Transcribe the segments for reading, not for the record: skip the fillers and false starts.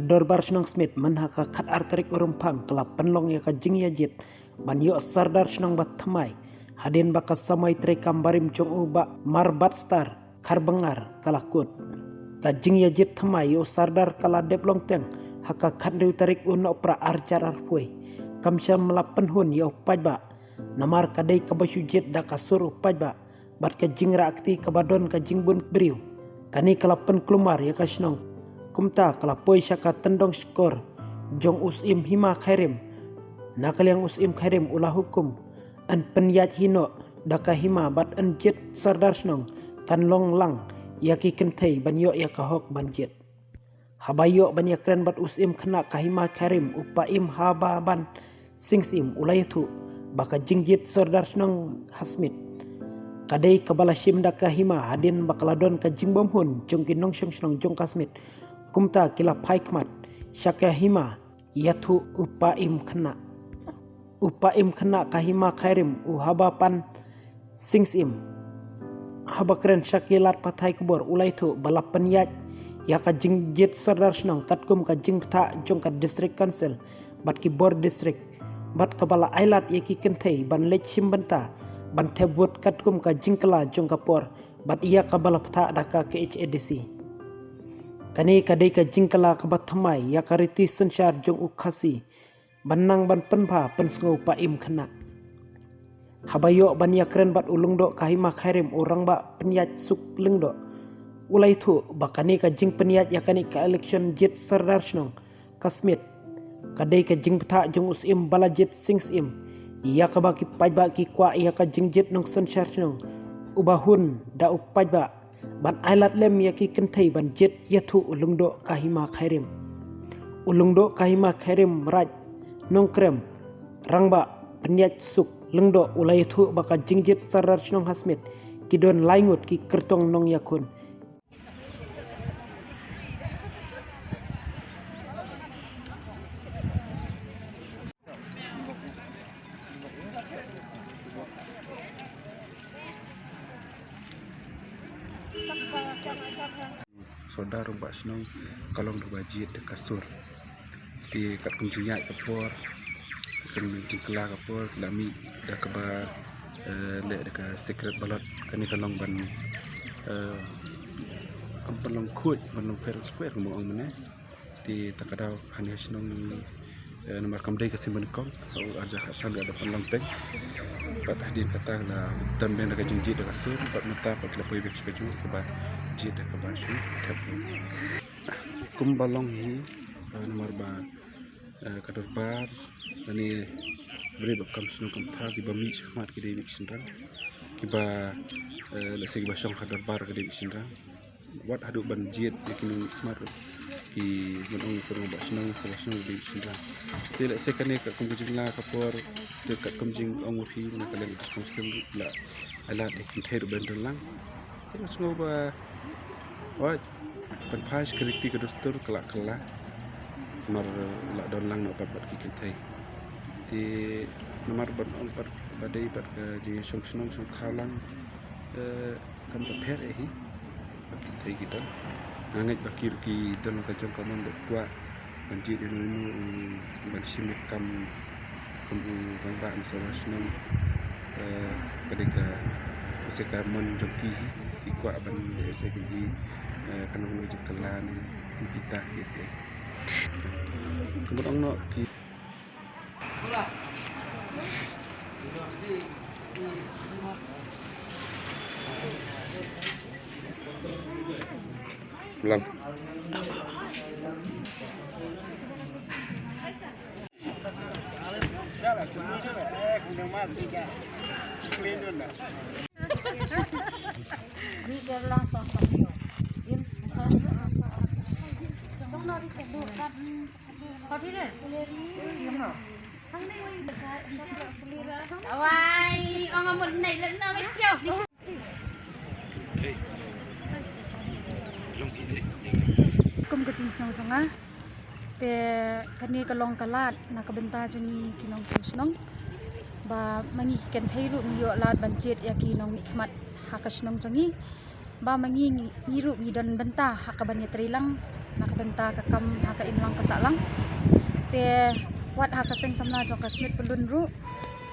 Dorbar Shnong Smith menhaka kat arterik urumpang kelap penlong ya ka jing yajit banyo sardar Shnong bat thamai hadin baka samai trekam barim chong uba marbat star karbengar kalakut ka jing yajit thamai yo sardar kala deplong teng haka kat riu tarik uno pra arcar arpui kamsha melap penhun ya upajba namar kadai kabasujit da kasur upajba bat ka jing rakti kabadon ka jing bun beriu kani kalap pen klumar ya ka Shnong kumta kalapoi syaka tendong skor jong usim hima khairim nakaliang usim khairim ulah hukum an penyat hino daka hima bat an jet sardar Shnong kan long lang yaki kentai banyo ya kahok banjet habayo banyak keren bat usim kena kahima khairim upaim haba ban singsim ulayatu baka jingjit sardar Shnong hasmit kadai kabalashim daka hima hadin bakaladon ka jingbom hun jong kinong Shnong jong kasmit kumta kila paikmat syaka hima yatu upaim kena kahima khairim uhabapan singsim habakren syakilat patai kubur ulai tu balap penyat yaka jingjit sardar Shnong tatkum ka jingta jong ka district council bat ki board district bat kabala ailat yaki kentai ban lech simbanta ban tebwot katkum ka jingkala jong ka por bat iya kabala pata daka ke HADC kani kadai ka jingkala kabat thamai ya kariti sensyar jong ukhasi banang ban penpa pensngau pa im kena habayo ban yakren bat ulungdo kahima khairim orang ba penyat suk lengdo ulai tu bakani ka jing penyat yakani ka election jet sardar Shnong kasmit kadai ka jing pta jong usim bala jet singsim ya ka baki pajba ki kwa ya ka jing jet nong sensyar Shnong ubahun da upajba ban ailat lem yaki kentai ban jet yatu ulungdo kahima khairim raj nongkrem rangba penyat suk lengdo ulai tu baka jingjit sardar Shnong hasmit kidon laingut ki kertong nong yakun saudara Mbak Shnong kalong berbajit de kasur ti kat kunjunyak kapor kan jingkla kapor lami dah kaba le dekat secret balot kani kalong ban kampalong kuat ban fair square mo ang mene ti takadau hani Shnong nomor kamdai kasimban kong au arja hasan ada panlang peng bat hadir kata la tamben dekat jingjit dekat kasur bat mata bat lapoi bek baju kaba jit dekat basu tabu kumbalong hi nomor ba kadar bar ani beri bakam Shnong kamta ki bami khmat ki dewi sindran ki ba lesi ba shong kadar bar ki dewi sindran wat hadu ban jit yakin khmat ki menung suruh Mbak Shnong dewi sindran ti lesi kane ka kumjing la kapor dekat kumjing ong uthi na kalen responsible la alat ekin thai ben lang ti Shnong ba wat pan phas kriti ka dostur kala mar la don lang no pat ki kentai ti nomor ban on pat badai pat ka ji Shnong thalang kam ta pher hi kentai kita ngangai bakir ki don ka jong kamon de kwa banji de nu ban simit kam bang ba ni Shnong kadika sekar mon joki ki kwa ban de sekiji kanong lojik kelan kita gitu kemudian no ki pulang Awai, orang ambil naik lena mesti di kum ke Shnong chonga te kani kalong kalat na kabenta jani kinong Shnong ba mangi ken thai ru mi yo lat banjet ya kinong nikmat haka Shnong chongi ba mangi ngiru ngidon benta haka ban trilang nak benta ka kam haka imlang ka salang te wat haka seng samna jong ka smith pelun ru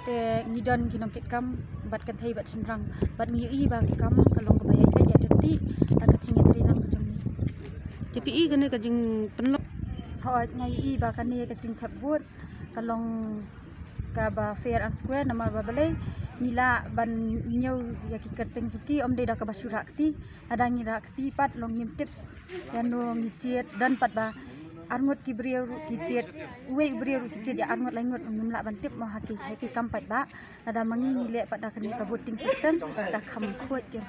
te ngidon kinong kit kam bat kan thei bat sinrang bat ngi i ba kam kalong ka bayai pe ya deti ta ka cing tri nang ka jong ni KPI kena kajing penlok ho ngai i ba kan ni ka cing thap but kalong ka ba fair and square namar ba balai nila ban nyau ya ki kerteng suki om de da ka ba syurakti ada ngira kti pat long nyim tip yano ngicet dan pat ba arngot ki beriau ki cet we beriau ki cet ya arngot laingot ngimla bantip mau haki kampat ba ada mangi ngile pada kini ka voting system da kham khot je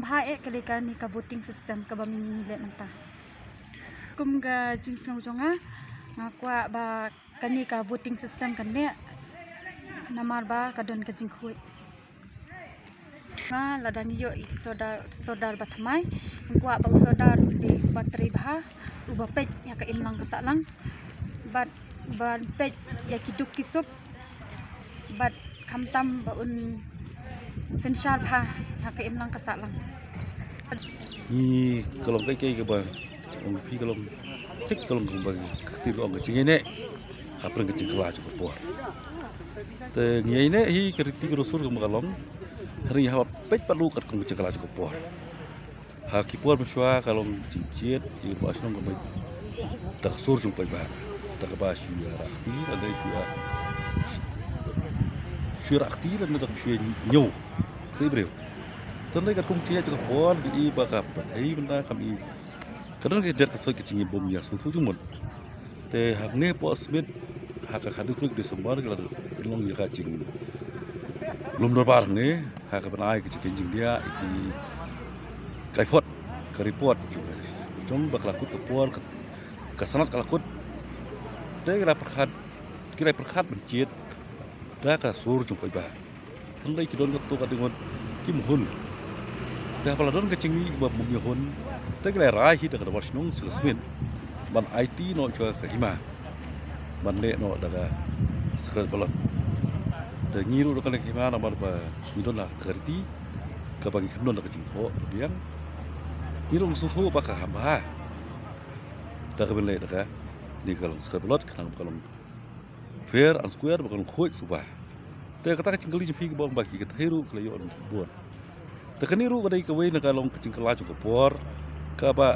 bha e kali ka ni ka voting system ka ba mingi ngile mentah kum ga jing snau jonga ngakwa ba kani ka voting system kan ne namar ba ka don ka jing khot nga ladang yo sodar batmai ngwa bang sodar di bateri bha uba pej ya ka imlang kasalang bat ban pej ya kiduk kisuk bat khamtam ba un senshar bha ya ka imlang kasalang ni kalong kai ke ba ong pi kalong tik kalong ba ti ro ga ching ne ha prang ga ching kala chu por te ngi ne hi kriti ro sur ga kalong hari ha pej palu kat kong ching kala chu por ha ki por beswa kalong cincit i ba snong ga ba tak sur chung pai ba tak ba shu ya rakti ada shu rakti dan tak shu nyu ti breu tan ka kong chia chu por di ba ka pa thei benda kami kadang ke det ka soi ke chingi bom ya su thu chung mon te hak ne po smith hak ka khadu tuk Desember ka long ya ka ching lum dor bar ne hak ka banai ke ching jing dia ki kai phot ka report chung bakla kut ka por ka sanat ka kut te kira perkhat mencit da ka sur chung pai ba tan dai ki don ka to ka dingon kim hun da pala don ka chingi ba mum ya hun te kira rai hi da ka war snong su smith ban IT no cho ka hima ban le no da ka sakal pala da ngiru do ka le hima na bar ba ni don la kerti ka bagi kham don da ka ching tho biang ni rong su tho ba ka hamba da ka ben le da ka ni ka long sakal balot ka long fair and square ba ka long khoi su ba te ka ta ka chingli ji phi ka bong ba ki ka thairu ka le yo on buat te ka ni ru ka dai ka we na ka long ka ching kala chu ka por ka ba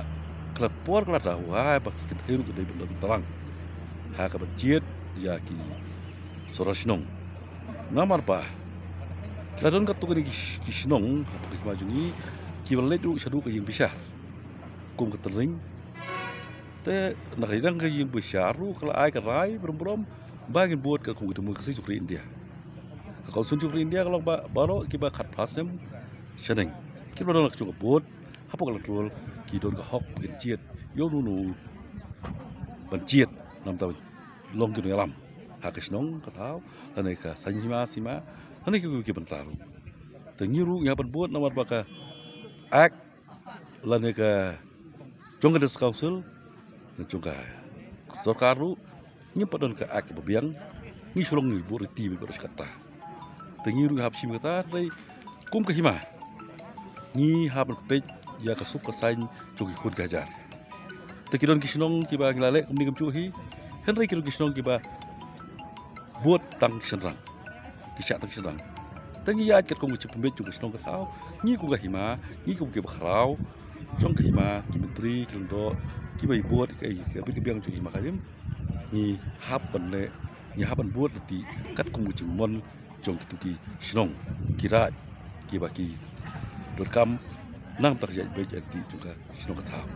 ka por ka ta wa ba ki ka thairu ka dai ben tarang ha ka ban chiet ya ki sorasnong namar ba ka don ka to ka ni ki snong ha ki ma jungi ki ba le du shadu ka ying bisha kum ka tering te na ka dang ka ying bisha ru ka ai ka rai brom bagin buat ka kung ketemu kasi cukri India. Kalau sun cukri India kalau baro kiba khat pasem seneng. Kiba don cukup buat apa kalau tuol ki don ka hok bin chiet yo nu ban chiet nam taw long ki alam ha ka snong ka thau tanai ka sanjima sima tanai ki ban taru. Te ngiru nya ban buat namar baka ak lane ka jongga des council jongga sarkaru ni padon ka ak babiang ni sulong ni bu reti bi beres kata tengi ru hap sim kata dai kum ka hima ni hap pej ya ka sup ka sain chuki khud gajar te kidon kisnong ki ba ngilale kum ni kum chu hi henry kidon kisnong ki ba buat tang senrang kisah tang senrang tengi ya ket kum chu pembet chu kisnong ka tau ni kum ka hima ni kum ke bakhrau chong ka hima ki menteri kindo ki bai buat ka bi biang chu hima kalim ni hapan le ni hapan buat nanti kat kumu cimon jong kituki sinong kira kibaki dorkam nang terjadi baik nanti juga sinong ketau